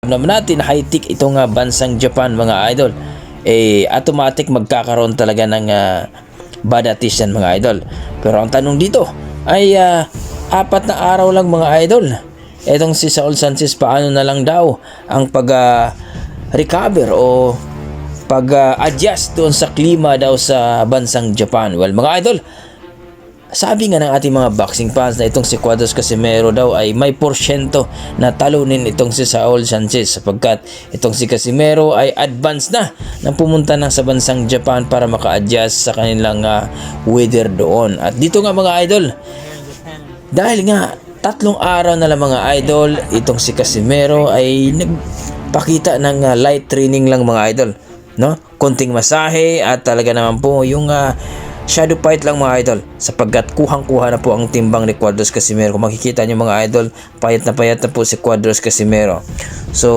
naman natin high-tech itong bansang Japan mga idol, automatic magkakaroon talaga ng badatis yan mga idol. Pero ang tanong dito ay 4 na araw lang mga idol. Etong si Saul Sanchez, paano na lang daw ang pag-recover o pag-adjust doon sa klima daw sa bansang Japan? Well mga idol, sabi nga ng ating mga boxing fans na itong si Cuadras Casimero daw ay may porsyento na talunin itong si Saul Sanchez, sapagkat itong si Casimero ay advance na nang pumunta na sa bansang Japan para maka-adjust sa kanilang weather doon. At dito nga mga idol, dahil nga 3 araw na lang mga idol, itong si Casimero ay nagpakita ng light training lang mga idol, no? Konting masahe at talaga naman po yung shadow fight lang mga idol, sapagkat kuhang-kuha na po ang timbang ni Cuadras Casimero. Kung makikita nyo mga idol, payat na po si Cuadras Casimero. So